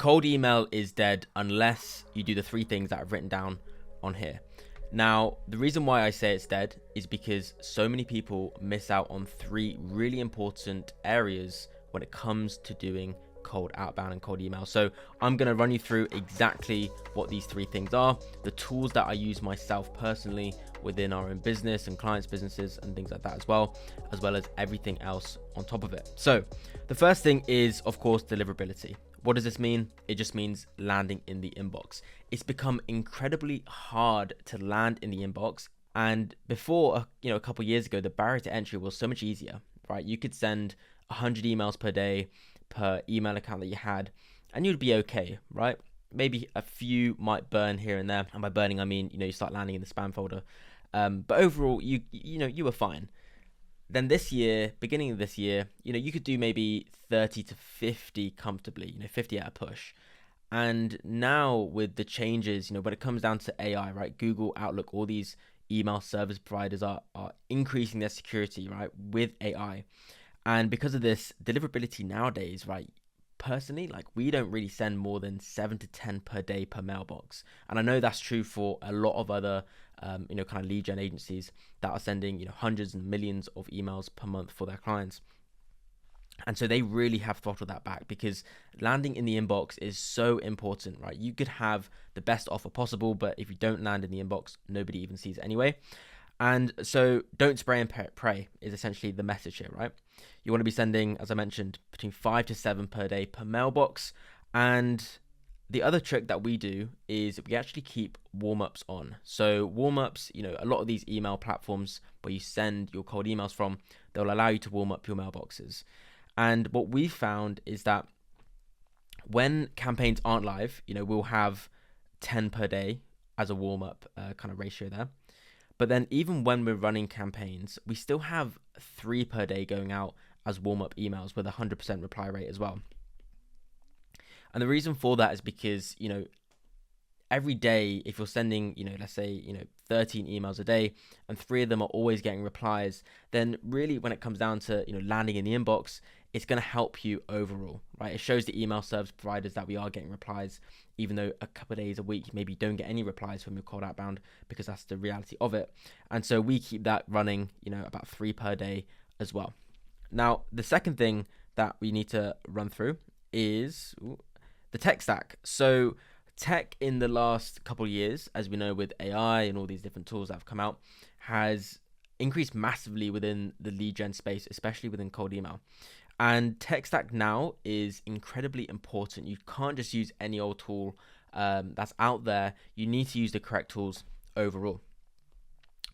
cold email is dead unless you do the three things that I've written down on here. Now, the reason why I say it's dead is because so many people miss out on three really important areas when it comes to doing cold outbound and cold email. So I'm going to run you through exactly what these three things are, the tools that I use myself personally within our own business and clients' businesses and things like that as well as everything else on top of it. So the first thing is, of course, deliverability. What does this mean? It just means landing in the inbox. It's become incredibly hard to land in the inbox. And before, a couple of years ago, the barrier to entry was so much easier, right? You could send 100 emails per day per email account that you had, and you'd be okay, right? Maybe a few might burn here and there. And by burning, I mean, you start landing in the spam folder. But overall, you were fine. Then this year, beginning of this year, you could do maybe 30 to 50 comfortably, 50 at a push. And now with the changes, when it comes down to AI, right? Google, Outlook, all these email service providers are increasing their security, right? With AI. And because of this, deliverability nowadays, right? Personally, we don't really send more than 7 to 10 per day per mailbox. And I know that's true for a lot of other, kind of lead gen agencies that are sending, hundreds and millions of emails per month for their clients. And so they really have throttled that back because landing in the inbox is so important, right? You could have the best offer possible, but if you don't land in the inbox, nobody even sees it anyway. And so don't spray and pray is essentially the message here, right? You want to be sending, as I mentioned, between 5 to 7 per day per mailbox. And the other trick that we do is we actually keep warm-ups on. So warm-ups, a lot of these email platforms where you send your cold emails from, they'll allow you to warm up your mailboxes. And what we found is that when campaigns aren't live, we'll have 10 per day as a warm-up kind of ratio there. But then even when we're running campaigns, we still have 3 per day going out as warm-up emails with a 100% reply rate as well. And the reason for that is because, every day, if you're sending, let's say, 13 emails a day and 3 of them are always getting replies, then really when it comes down to, landing in the inbox, it's going to help you overall, right? It shows the email service providers that we are getting replies, even though a couple of days a week, maybe you don't get any replies from your cold outbound because that's the reality of it. And so we keep that running, about 3 per day as well. Now, the second thing that we need to run through is the tech stack. So tech in the last couple of years, as we know with AI and all these different tools that have come out, has increased massively within the lead gen space, especially within cold email. And tech stack now is incredibly important. You can't just use any old tool that's out there. You need to use the correct tools overall.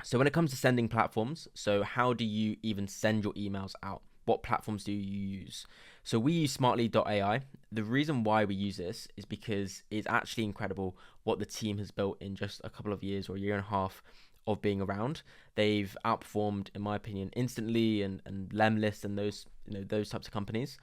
So when it comes to sending platforms, so how do you even send your emails out? What platforms do you use? So we use smartlead.ai. The reason why we use this is because it's actually incredible what the team has built in just a couple of years or a year and a half of being around. They've outperformed, in my opinion, Instantly and Lemlist and those types of companies.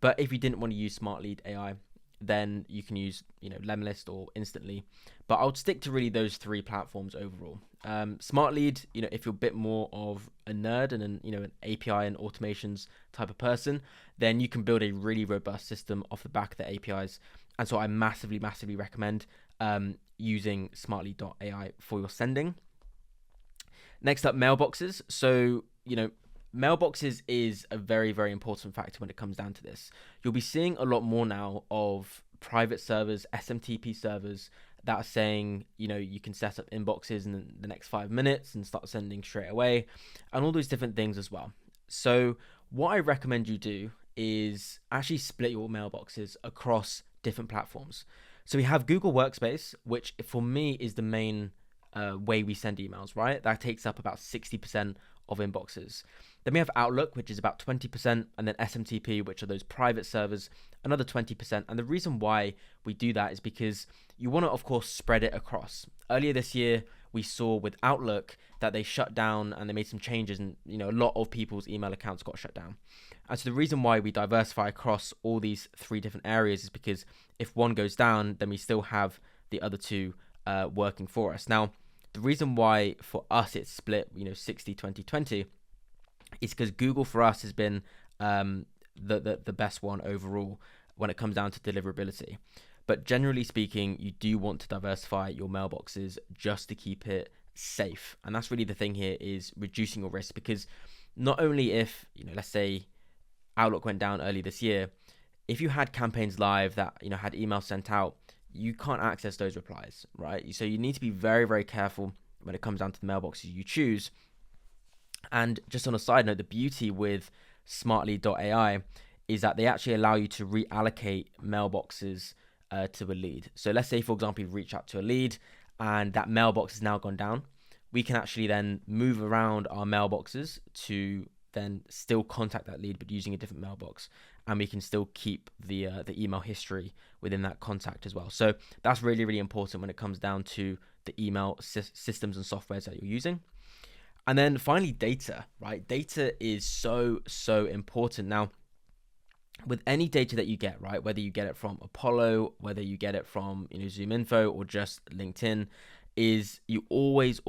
But if you didn't want to use smartlead.ai, then you can use Lemlist or Instantly. But I would stick to really those 3 platforms overall. Smartlead, if you're a bit more of a nerd and an API and automations type of person, then you can build a really robust system off the back of the APIs. And so I massively recommend using smartlead.ai for your sending. Next up, mailboxes. So mailboxes is a very, very important factor when it comes down to this. You'll be seeing a lot more now of private servers, SMTP servers, that are saying, you can set up inboxes in the next 5 minutes and start sending straight away, and all those different things as well. So what I recommend you do is actually split your mailboxes across different platforms. So we have Google Workspace, which for me is the main way we send emails, right? That takes up about 60% of inboxes. Then we have Outlook, which is about 20%, and then SMTP, which are those private servers, another 20%. And the reason why we do that is because you want to, of course, spread it across. Earlier this year, we saw with Outlook that they shut down and they made some changes, and a lot of people's email accounts got shut down. And so the reason why we diversify across all these 3 different areas is because if one goes down, then we still have the other 2 working for us. Now, the reason why for us it's split, 60, 20, 20, is because Google for us has been the best one overall when it comes down to deliverability. But generally speaking, you do want to diversify your mailboxes just to keep it safe. And that's really the thing here, is reducing your risk, because not only if, let's say Outlook went down early this year, if you had campaigns live that, had emails sent out, you can't access those replies, right? So you need to be very, very careful when it comes down to the mailboxes you choose. And just on a side note, the beauty with smartlead.ai is that they actually allow you to reallocate mailboxes to a lead. So let's say, for example, you've reached out to a lead and that mailbox has now gone down. We can actually then move around our mailboxes to then still contact that lead, but using a different mailbox, and we can still keep the email history within that contact as well. So that's really, really important when it comes down to the email systems and softwares that you're using. And then finally, data, right? Data is so, so important. Now, with any data that you get, right, whether you get it from Apollo, whether you get it from ZoomInfo or just LinkedIn, is you always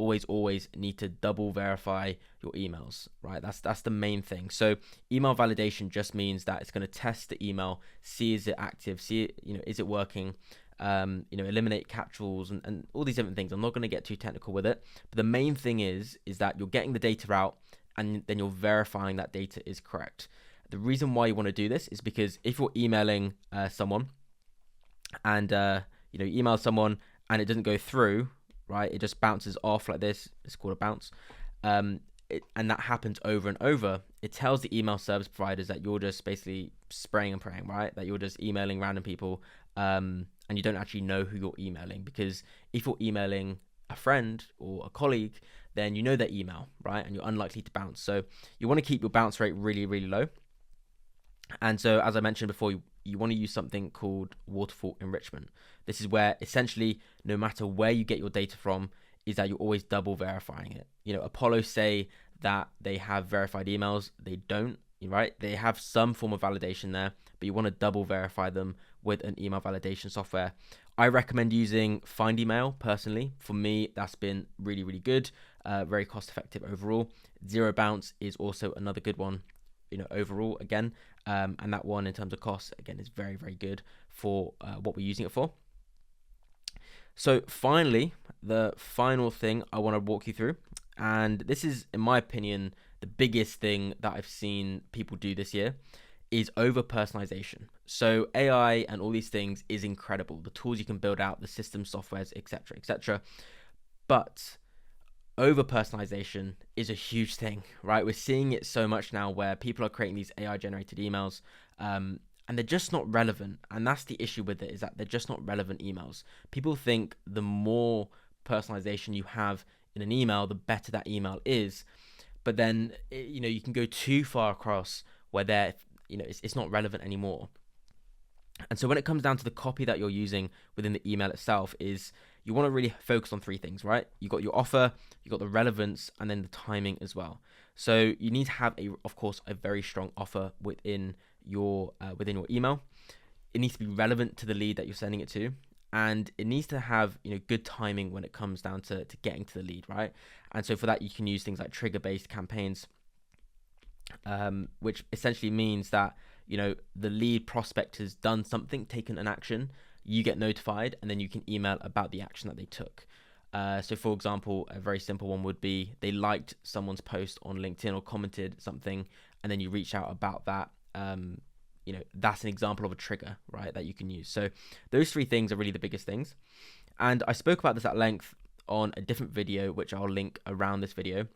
need to double verify your emails, right? That's the main thing. So email validation just means that it's going to test the email, see is it active, see is it working, eliminate captchas and all these different things. I'm not going to get too technical with it, but the main thing is that you're getting the data out and then you're verifying that data is correct. The reason why you want to do this is because if you're emailing someone and you email someone and it doesn't go through, right, it just bounces off like this, it's called a bounce, and that happens over and over, it tells the email service providers that you're just basically spraying and praying, right, that you're just emailing random people, and you don't actually know who you're emailing. Because if you're emailing a friend or a colleague, then you know their email, right, and you're unlikely to bounce. So you want to keep your bounce rate really, really low. And so, as I mentioned before, you want to use something called waterfall enrichment. This is where essentially, no matter where you get your data from, is that you're always double verifying it. Apollo say that they have verified emails. They don't, right? They have some form of validation there, but you want to double verify them with an email validation software. I recommend using Find Email personally. For me, that's been really, really good, very cost effective overall. Zero Bounce is also another good one, overall again. And that one, in terms of cost, again, is very, very good for what we're using it for. So finally, the final thing I want to walk you through, and this is, in my opinion, the biggest thing that I've seen people do this year, is over personalization. So AI and all these things is incredible. The tools you can build out, the system softwares, etc., etc. But over personalization is a huge thing, right? We're seeing it so much now where people are creating these AI generated emails, and they're just not relevant. And that's the issue with it, is that they're just not relevant emails. People think the more personalization you have in an email, the better that email is. But then, you can go too far across where it's not relevant anymore. And so when it comes down to the copy that you're using within the email itself, is you want to really focus on three things, right? You got your offer, you got the relevance, and then the timing as well. So you need to have of course, a very strong offer within your email. It needs to be relevant to the lead that you're sending it to, and it needs to have good timing when it comes down to getting to the lead, right? And so for that, you can use things like trigger-based campaigns, which essentially means that the lead prospect has done something, taken an action, you get notified, and then you can email about the action that they took. So for example, a very simple one would be they liked someone's post on LinkedIn or commented something, and then you reach out about that. That's an example of a trigger, right, that you can use. So those three things are really the biggest things. And I spoke about this at length on a different video, which I'll link around this video,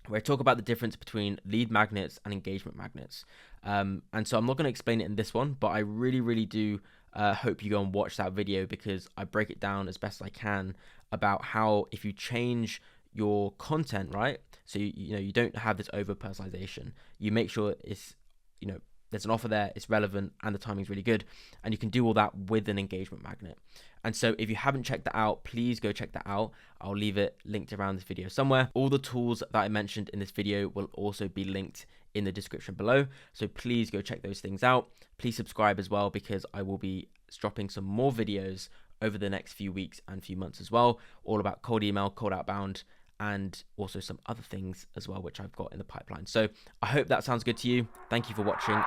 where I talk about the difference between lead magnets and engagement magnets. And so I'm not going to explain it in this one, but I really, really do hope you go and watch that video, because I break it down as best I can about how if you change your content, right, so you don't have this over personalization, you make sure it's there's an offer there, it's relevant, and the timing's really good, and you can do all that with an engagement magnet. And so if you haven't checked that out, please go check that out. I'll leave it linked around this video somewhere. All the tools that I mentioned in this video will also be linked in the description below, so please go check those things out. Please subscribe as well, because I will be dropping some more videos over the next few weeks and few months as well, all about cold email, cold outbound, and also some other things as well, which I've got in the pipeline. So I hope that sounds good to you. Thank you for watching.